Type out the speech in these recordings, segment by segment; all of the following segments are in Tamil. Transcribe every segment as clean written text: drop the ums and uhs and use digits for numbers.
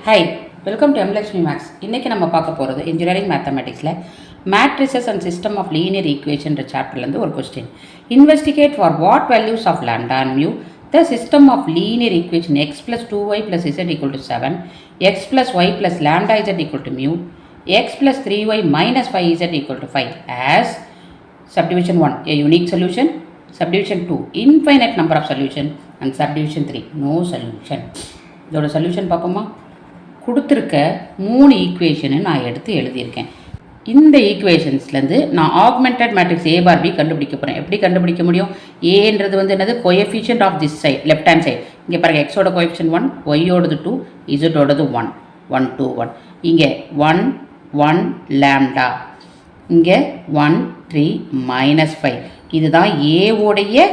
Hi, welcome to எம்லக்ஷ்மி maths. இன்றைக்கி நம்ம பார்க்க போகிறது engineering மேத்தமெட்டிக்ஸில் matrices and system of linear ஈக்குவேஷன்ற சாப்டர்லேருந்து ஒரு question. Investigate for what values of lambda and mu the system of linear equation x plus 2y plus z equal to 7, x plus y plus lambda z equal to mu, x plus 3y minus 5z equal to 5 as subdivision 1 a unique solution, subdivision 2 infinite number of solution and subdivision 3 no solution. இதோட சொல்யூஷன் பார்ப்போமா? கொடுத்துருக்க 3 ஈக்குவேஷனை நான் எடுத்து எழுதியிருக்கேன். இந்த ஈக்குவேஷன்ஸ்லேருந்து நான் augmented matrix A bar B கண்டுபிடிக்க போகிறேன். எப்படி கண்டுபிடிக்க முடியும்? ஏன்றது வந்து என்னது? Coefficient of this side, left hand side. இங்கே பாருங்கள், எக்ஸோட கோஎஃபிஷியன்ட் 1, ஒய்யோடது 2, இசட்டோடது 1, 1 2 1. இங்கே 1 1 லாம்டா, இங்கே 1 3 -5. இதுதான் ஏவோடைய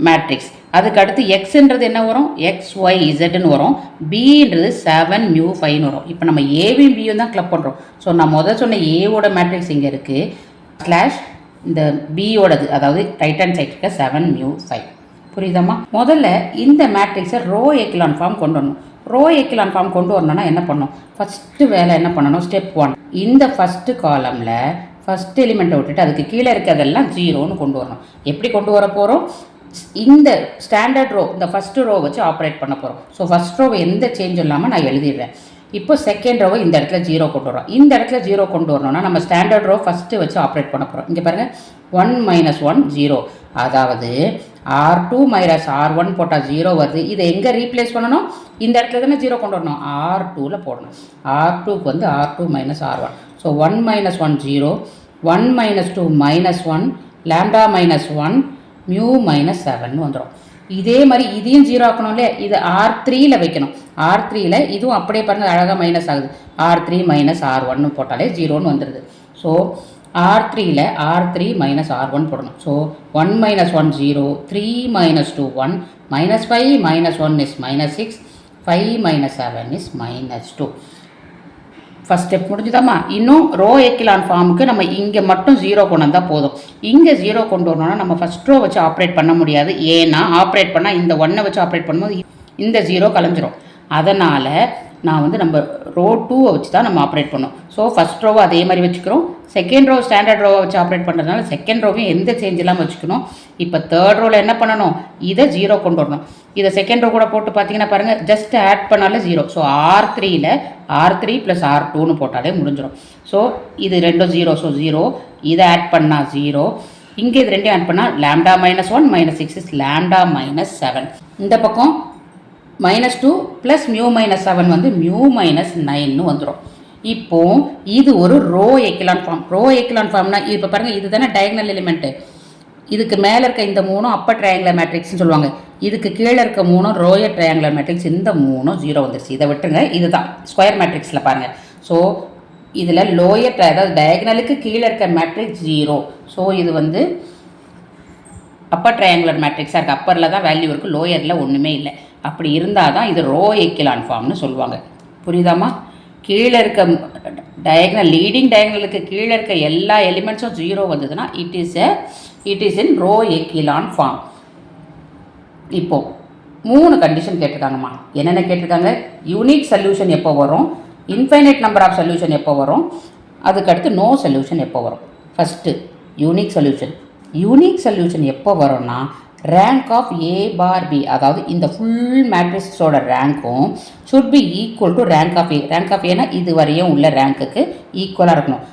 மேட்ரிக்ஸ். அதுக்கு அடுத்து எக்ஸ்ன்றது என்ன வரும்? எக்ஸ் ஒய் இசட்னு வரும். பின்றது 7 மியூ 5ன்னு வரும். இப்போ நம்ம ஏவையும் பியும் தான் கிளப் பண்ணுறோம். ஸோ நான் முதல் சொன்ன ஏவோட மேட்ரிக்ஸ் இங்கே இருக்குது, ஸ்லாஷ் இந்த பியோடது, அதாவது ரைட் ஹேண்ட் சைட் இருக்க 7 மியூ 5. புரியுதாம்மா? முதல்ல இந்த மேட்ரிக்ஸை ரோ எக்கிலான் ஃபார்ம் கொண்டு வரணும். ரோ எக்கிலான் ஃபார்ம் கொண்டு வரணும்னா என்ன பண்ணணும்? ஃபஸ்ட்டு வேலை என்ன பண்ணணும்? ஸ்டெப் 1, இந்த ஃபஸ்ட்டு காலமில் ஃபஸ்ட் எலிமெண்ட்டை விட்டுட்டு அதுக்கு கீழே இருக்கிறதெல்லாம் 0ன்னு கொண்டு வரணும். எப்படி கொண்டு வர போகிறோம்? இந்த ஸ்டாண்டர்ட் ரோ, இந்த ஃபஸ்ட்டு ரோ வச்சு ஆப்ரேட் பண்ண போகிறோம். ஸோ ஃபஸ்ட் ரோவை எந்த சேஞ்ச் இல்லாமல் நான் எழுதிடுறேன். இப்போ செகண்ட் ரோவை இந்த இடத்துல 0 கொண்டு வரோம். இந்த இடத்துல 0 கொண்டு வரணும்னா நம்ம ஸ்டாண்டர்ட் ரோ ஃபஸ்ட்டு வச்சு ஆப்ரேட் பண்ண போகிறோம். இங்கே பாருங்கள், 1 - 1 0, அதாவது R2 - R1 போட்டால் 0 வருது. இதை எங்கே ரீப்ளேஸ் பண்ணணும்? இந்த இடத்துல தானே 0 கொண்டு வரணும், R2ல் போடணும். R2க்கு வந்து R2 - R1. So 1 - 1 0, 1 - 2 -1, lambda -1, mu -7ன்னு வந்துடும். இதே மாதிரி இதையும் 0 ஆக்கணும் இல்லையா? இது R3ல் வைக்கணும். R3ல் இதுவும் அப்படியே பாருங்கள், அழகாக மைனஸ் ஆகுது. R3 - R1 போட்டாலே 0ன்னு வந்துடுது. ஸோ R3ல் R3 - R1 போடணும். So 1 - 1 0, 3 - 2 1, -5 - 1 is -6, 5 - 7 is -2. First step முடிஞ்சுதாம்மா? இன்னும் ரோ எக்கிலான் ஃபார்முக்கு நம்ம இங்கே மட்டும் 0 கொண்டு வந்தால் போதும். இங்கே 0 கொண்டு வரணும்னா நம்ம ஃபஸ்ட் ரோ வச்சு ஆப்ரேட் பண்ண முடியாது. ஏன்னா ஆப்ரேட் பண்ணால் இந்த 1 வச்சு ஆப்ரேட் பண்ணும்போது இந்த 0 கலைஞ்சிரும். அதனால் நான் வந்து நம்ம ரோ 2 வச்சு தான் நம்ம ஆப்ரேட் பண்ணோம். ஸோ ஃபஸ்ட் ரோவை அதே மாதிரி வச்சுக்கிறோம். செகண்ட் ரோ ஸ்டாண்டர்ட் ரோவை வச்சு ஆப்ரேட் பண்ணுறதுனால செகண்ட் ரோவையும் எந்த சேஞ்ச் இல்லாமல் வச்சுக்கணும். இப்போ தேர்ட் ரோவில் என்ன பண்ணணும்? இதை 0 கொண்டு வரணும். இதை செகண்ட் ரோ கூட போட்டு பார்த்தீங்கன்னா பாருங்கள், ஜஸ்ட் ஆட் பண்ணாலே 0. ஸோ R3ல் R3 + R2ன்னு போட்டாலே முடிஞ்சிடும். ஸோ இது ரெண்டும் 0, ஸோ 0. இதை ஆட் பண்ணால் 0. இங்கே இது ரெண்டையும் ஆட் பண்ணால் லாம்டா -1 -6 இஸ் லாம்டா -7. இந்த பக்கம் -2 + மியூ -7 வந்து மியூ -9ன்னு வந்துடும். இப்போ இது ஒரு row echelon form. Row echelon ஃபார்ம்னா இப்போ பாருங்கள், இது தானே டயக்னல் எலிமெண்ட்டு. இதுக்கு மேலே இருக்க இந்த 3 அப்பர் ட்ரையாங்குலர் மேட்ரிக்ஸ்னு சொல்லுவாங்க. இதுக்கு கீழே இருக்க 3 ரோயர் ட்ரையாங்குலர் மேட்ரிக்ஸ். இந்த 3 0 வந்துருச்சு. இதை விட்டுருங்க, இதுதான் ஸ்கொயர் மேட்ரிக்ஸில் பாருங்கள். ஸோ இதில் லோயர் அதாவது டயக்னலுக்கு கீழே இருக்க மேட்ரிக்ஸ் 0. ஸோ இது வந்து அப்பர் ட்ரையாங்குலர் மேட்ரிக்ஸாக இருக்குது. அப்பரில் தான் வேல்யூ இருக்குது, லோயரில் ஒன்றுமே இல்லை. அப்படி இருந்தால் தான் இது ரோ எக்கிலான் ஃபார்ம்னு சொல்லுவாங்க. புரியுதாம்மா? கீழே இருக்க டயக்னல், லீடிங் டயக்னலுக்கு கீழே இருக்க எல்லா எலிமெண்ட்ஸும் 0 வந்ததுன்னா it is in row echelon form. இப்போது 3 கண்டிஷன் கேட்டிருக்காங்கம்மா. என்னென்ன கேட்டிருக்காங்க? யூனிக் சொல்யூஷன் எப்போ வரும், இன்ஃபைனைட் நம்பர் ஆஃப் சொல்யூஷன் எப்போ வரும், அதுக்கடுத்து நோ சொல்யூஷன் எப்போ வரும். First unique solution. Unique solution எப்போ வரும்னா rank of A bar B, அதாவது இந்த ஃபுல் மேட்ரிக்ஸோட ரேங்க்கும் should be equal to rank of A. Rank of ஏன்னா இது வரையும் உள்ள ரேங்க்குக்கு ஈக்குவலாக இருக்கணும்.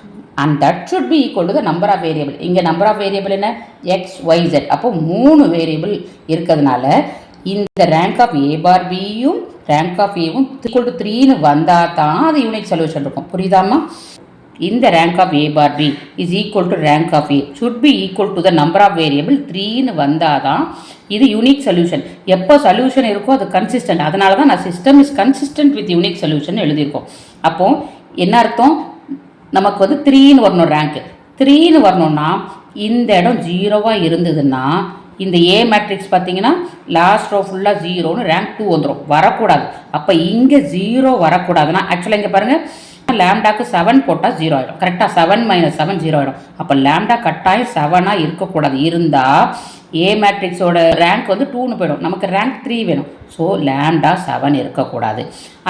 And that should be equal to the number of variable. இங்கே நம்பர் ஆஃப் வேரியபிள் என்ன? X Y Z. அப்போ 3 வேரியபிள் இருக்கிறதுனால இந்த ரேங்க் ஆஃப் ஏ பார் பியும் ரேங்க் ஆஃப் ஏவும் ஈக்குவல் டு 3ன்னு வந்தால் தான் அது யூனிக் சொல்யூஷன் இருக்கும். புரியுதாம்மா? இந்த rank of A bar B is equal to rank of A should be equal to the number of variable 3ன்னு வந்தால் தான் இது யூனிக் சொல்யூஷன். எப்போ சொல்யூஷன் இருக்கோ அது கன்சிஸ்டன்ட். அதனால தான் நான் system is consistent with unique solution எழுதியிருக்கோம். அப்போது என்ன அர்த்தம்? நமக்கு வந்து 3ன்னு வரணும். ரேங்க்கு 3ன்னு வரணும்னா இந்த இடம் 0வாக இருந்ததுன்னா இந்த ஏ மேட்ரிக்ஸ் பார்த்தீங்கன்னா லாஸ்ட் ரோ ஃபுல்லாக 0ன்னு ரேங்க் 2 வந்துடும். வரக்கூடாது. அப்போ இங்கே 0 வரக்கூடாதுன்னா ஆக்சுவலாக இங்கே பாருங்கள், லேம்டாக்கு 7 போட்டால் 0 ஆகிடும். கரெக்டாக 7 - 7 0 ஆகிடும். அப்போ லேம்டா கட்டாயம் 7ஆக இருக்கக்கூடாது. இருந்தால் ஏ மேட்ரிக்ஸோட ரேங்க் வந்து 2ன்னு போயிடும். நமக்கு ரேங்க் 3 வேணும். ஸோ லேம்டா 7 இருக்கக்கூடாது.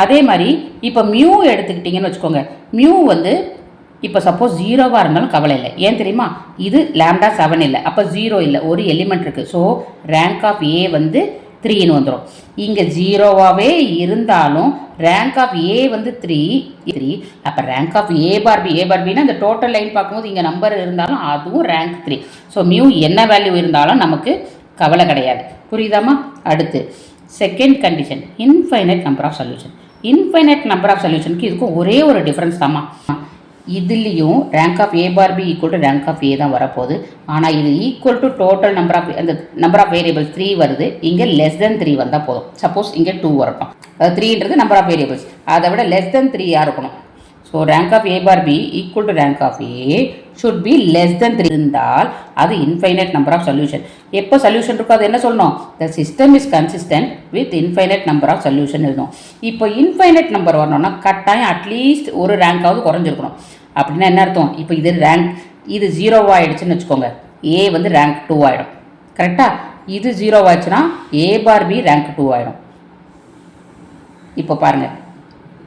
அதே மாதிரி இப்போ மியூ எடுத்துக்கிட்டிங்கன்னு வச்சுக்கோங்க. மியூ வந்து இப்போ சப்போஸ் 0வாக இருந்தாலும் கவலை இல்லை. ஏன் தெரியுமா? இது லேம்டா 7 இல்லை, அப்போ 0 இல்லை, ஒரு எலிமெண்ட் இருக்குது. ஸோ ரேங்க் ஆஃப் ஏ வந்து 3ன்னு வந்துடும். இங்கே 0வாகவே இருந்தாலும் ரேங்க் ஆஃப் ஏ வந்து 3. அப்போ ரேங்க் ஆஃப் ஏ பார்பின்னா இந்த டோட்டல் லைன் பார்க்கும்போது இங்கே நம்பர் இருந்தாலும் அதுவும் ரேங்க் 3. ஸோ மியூ என்ன வேல்யூ இருந்தாலும் நமக்கு கவலை கிடையாது. புரியுதாமா? அடுத்து second condition, infinite number of solution. Infinite number of சொல்யூஷனுக்கு இதுக்கும் ஒரே ஒரு டிஃப்ரென்ஸ் தாம்மா. இதுலேயும் rank of A bar B equal to rank of A தான் வரப்போகுது. ஆனால் இது equal to total number of அந்த நம்பர் ஆஃப் வேரியபிள்ஸ் 3 வருது. இங்கே லெஸ் தென் 3 வந்தால் போதும். சப்போஸ் இங்கே 2 வரட்டும். அதாவது 3ன்றது நம்பர் ஆஃப் வேரியபிள்ஸ், அதை விட லெஸ் தென் 3 இருக்கணும். So rank of A bar B equal to rank of A should be less than 3 இருந்தால் அது இன்ஃபைனைட் நம்பர் ஆஃப் சொல்யூஷன். எப்போ சொல்யூஷன் இருக்கோ அது என்ன சொல்லணும்? The system is consistent with infinite number of solution எழுதணும். இப்போ இன்ஃபைனைட் நம்பர் வரணும்னா கட்டாயம் அட்லீஸ்ட் ஒரு ரேங்காவது குறைஞ்சிருக்கணும். அப்படின்னா என்ன அர்த்தம்? இப்போ இது ரேங்க் இது 0 ஆகிடுச்சுன்னு வச்சுக்கோங்க. ஏ வந்து ரேங்க் 2 ஆகிடும். கரெக்டாக? இது 0 ஆயிடுச்சுன்னா ஏ பார் பி ரேங்க் 2 ஆகிடும். இப்போ பாருங்கள்,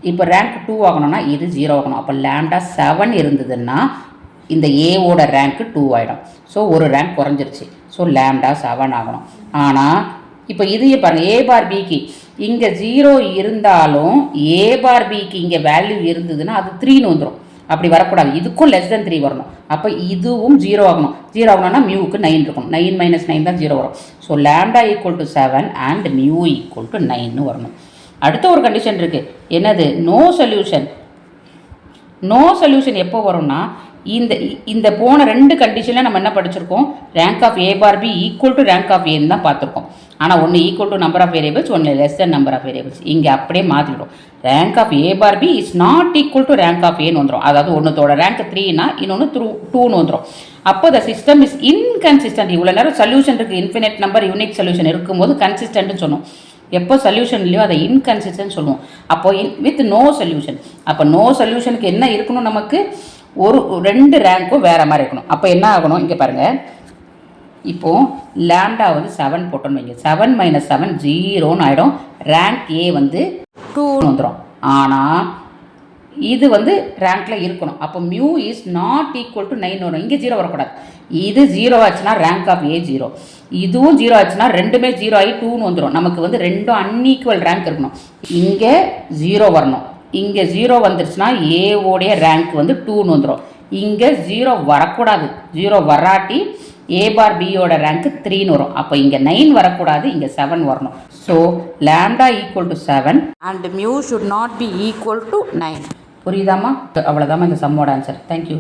இப்போ ரேங்க் 2 ஆகணும்னா இது 0 ஆகணும். அப்போ லேம்டா 7 இருந்ததுன்னா இந்த ஏவோட ரேங்க்கு 2 ஆகிடும். ஸோ ஒரு ரேங்க் குறைஞ்சிருச்சு. ஸோ லேம்டா 7 ஆகணும். ஆனால் இப்போ இதையே பாருங்கள், ஏ பார் பிக்கு இங்கே 0 இருந்தாலும் ஏ பார் பிக்கு இங்கே வேல்யூ இருந்ததுன்னா அது 3ன்னு வந்துடும். அப்படி வரக்கூடாது. இதுக்கும் லெஸ் தென் 3 வரணும். அப்போ இதுவும் 0 ஆகணும். 0 ஆகணும்னா மியூவுக்கு 9 இருக்கும். 9 - 9 தான் 0 வரும். So lambda equal to 7 and mu equal to 9ன்னு வரணும். அடுத்த ஒரு கண்டிஷன் இருக்குது. என்னது? No solution. நோ சொல்யூஷன் எப்போ வரும்னா இந்த போன 2 கண்டிஷனில் நம்ம என்ன படிச்சிருக்கோம்? Rank of A bar B equal to rank of ஏன்னு தான் பார்த்துருக்கோம். ஆனால் ஒன்று equal to number of variables, ஒன்று less than number of variables. இங்கே அப்படியே மாற்றிவிடும். Rank of A bar B is not equal to rank of ஏன்னு வந்துடும். அதாவது ஒன்றுத்தோட ரேங்க் 3னா இன்னொன்று 2ன்னு வந்துடும். அப்போ த சிஸ்டம் இஸ் இன்கன்சிஸ்டன்ட். இவ்வளோ நேரம் சொல்யூஷன் இருக்குது, இன்ஃபினிட் நம்பர் யூனிக் சொல்யூஷன் இருக்கும்போது கன்சிஸ்டன்ட்னு சொன்னோம். எப்போ சொல்யூஷன் இல்லையோ அதை இன்கன்சிஸ்டன்ட் சொல்லுவோம். அப்போ வித் நோ சொல்யூஷன். அப்போ நோ சொல்யூஷனுக்கு என்ன இருக்கணும்? நமக்கு ஒரு 2 ரேங்க்கும் வேறு மாதிரி இருக்கணும். அப்போ என்ன ஆகணும்? இங்கே பாருங்கள், இப்போது லேம்டா வந்து 7 போட்டோன்னு வைங்க. 7 - 7 0ன்னு ஆகிடும். ரேங்க் ஏ வந்து 2ன்னு வந்துடும். ஆனால் இது வந்து ரேங்க்கில் இருக்கணும். அப்போ mu is not equal to 9 வரும். இங்கே 0 வரக்கூடாது. இது 0 ஆச்சுன்னா ரேங்க் ஆஃப் ஏ 0. இதுவும் 0 ஆச்சுன்னா ரெண்டுமே 0 ஆகி 2ன்னு வந்துடும். நமக்கு வந்து ரெண்டும் அன்ஈக்குவல் ரேங்க் இருக்கணும். இங்கே 0 வரணும். இங்கே 0 வந்துருச்சுன்னா ஏவோடைய ரேங்க் வந்து 2ன்னு வந்துடும். இங்கே 0 வரக்கூடாது. 0 வராட்டி ஏ பார் பியோட ரேங்க் 3ன்னு வரும். அப்போ இங்கே 9 வரக்கூடாது, இங்கே 7 வரணும். So lambda equal to 7 and mu should not be equal to 9. புரியுதாமா? அவ்வளோதாம்மா இந்த சம்மோட ஆன்சர். தேங்க்யூ.